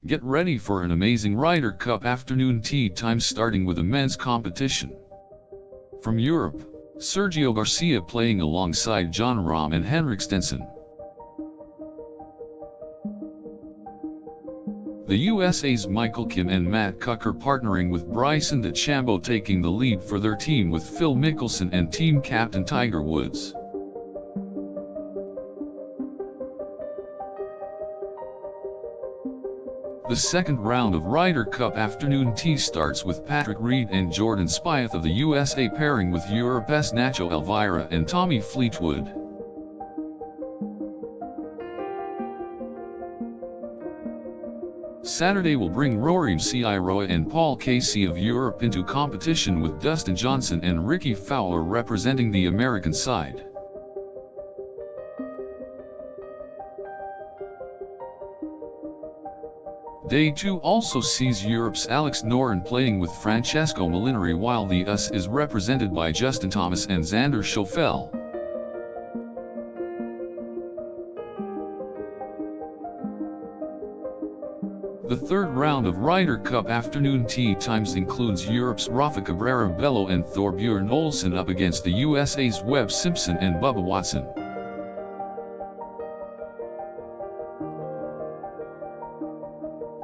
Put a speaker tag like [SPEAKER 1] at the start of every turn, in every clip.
[SPEAKER 1] Get ready for an amazing Ryder Cup afternoon tea time starting with the men's competition. From Europe, Sergio Garcia playing alongside Jon Rahm and Henrik Stenson. The USA's Michael Kim and Matt Kuchar partnering with Bryson DeChambeau taking the lead for their team with Phil Mickelson and team captain Tiger Woods. The second round of Ryder Cup afternoon tea starts with Patrick Reed and Jordan Spieth of the USA pairing with Europe's Nacho Elvira and Tommy Fleetwood. Saturday will bring Rory McIlroy and Paul Casey of Europe into competition with Dustin Johnson and Ricky Fowler representing the American side. Day 2 also sees Europe's Alex Noren playing with Francesco Molinari while the US is represented by Justin Thomas and Xander Schauffele. The third round of Ryder Cup afternoon tea times includes Europe's Rafa Cabrera Bello and Thorbjørn Olesen up against the USA's Webb Simpson and Bubba Watson.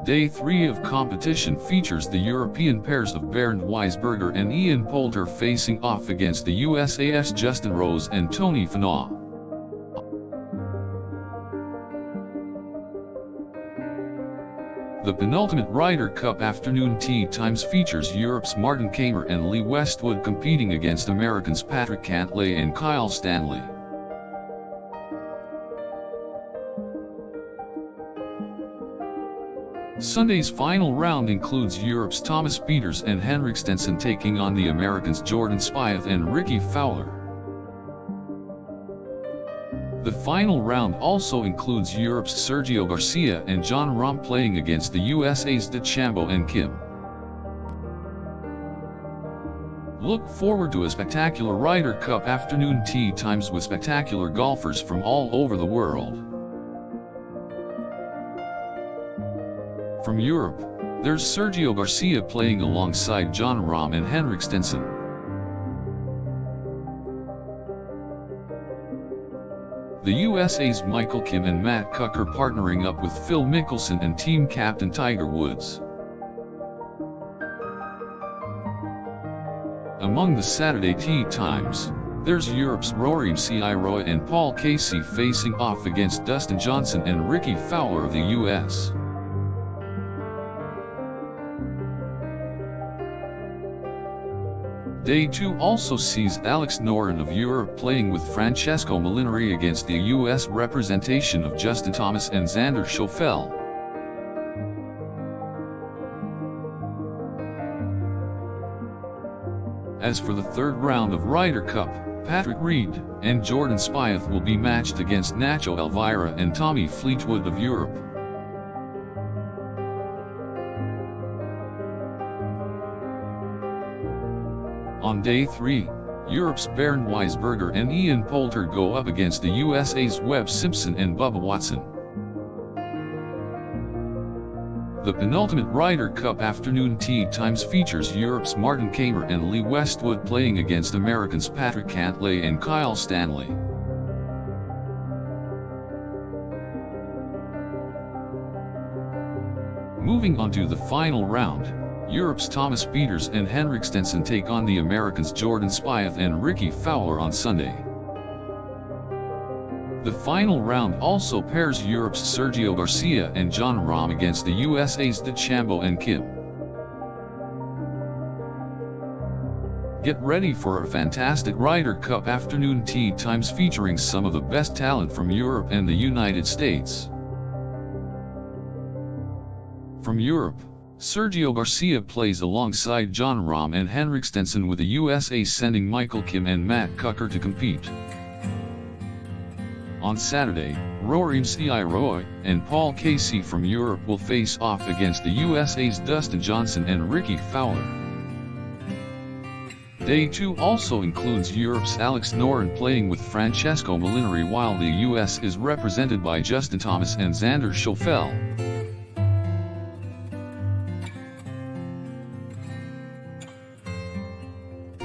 [SPEAKER 1] Day 3 of competition features the European pairs of Bernd Weisberger and Ian Poulter facing off against the USA's Justin Rose and Tony Finau. The penultimate Ryder Cup afternoon tea times features Europe's Martin Kaymer and Lee Westwood competing against Americans Patrick Cantlay and Kyle Stanley. Sunday's final round includes Europe's Thomas Pieters and Henrik Stenson taking on the Americans Jordan Spieth and Ricky Fowler. The final round also includes Europe's Sergio Garcia and Jon Rahm playing against the USA's DeChambeau and Kim. Look forward to a spectacular Ryder Cup afternoon tea times with spectacular golfers from all over the world. From Europe, there's Sergio Garcia playing alongside Jon Rahm and Henrik Stenson. The USA's Michael Kim and Matt Kuchar partnering up with Phil Mickelson and team captain Tiger Woods. Among the Saturday tea times, there's Europe's Rory McIlroy and Paul Casey facing off against Dustin Johnson and Ricky Fowler of the US. Day 2 also sees Alex Noren of Europe playing with Francesco Molinari against the US representation of Justin Thomas and Xander Schauffele. As for the third round of Ryder Cup, Patrick Reed and Jordan Spieth will be matched against Nacho Elvira and Tommy Fleetwood of Europe. On Day 3, Europe's Bernd Weisberger and Ian Poulter go up against the USA's Webb Simpson and Bubba Watson. The penultimate Ryder Cup afternoon tea times features Europe's Martin Kaymer and Lee Westwood playing against Americans Patrick Cantlay and Kyle Stanley. Moving on to the final round, Europe's Thomas Pieters and Henrik Stenson take on the Americans Jordan Spieth and Ricky Fowler on Sunday. The final round also pairs Europe's Sergio Garcia and Jon Rahm against the USA's DeChambeau and Kim. Get ready for a fantastic Ryder Cup afternoon tea times featuring some of the best talent from Europe and the United States. From Europe, Sergio Garcia plays alongside Jon Rahm and Henrik Stenson with the USA sending Michael Kim and Matt Kuchar to compete. On Saturday, Rory McIlroy and Paul Casey from Europe will face off against the USA's Dustin Johnson and Ricky Fowler. Day 2 also includes Europe's Alex Noren playing with Francesco Molinari while the US is represented by Justin Thomas and Xander Schauffele.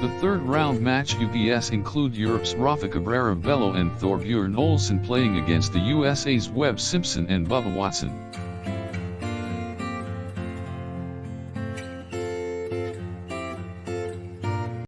[SPEAKER 1] The third round match UPS include Europe's Rafa Cabrera Bello and Thorbjørn Olsen playing against the USA's Webb Simpson and Bubba Watson.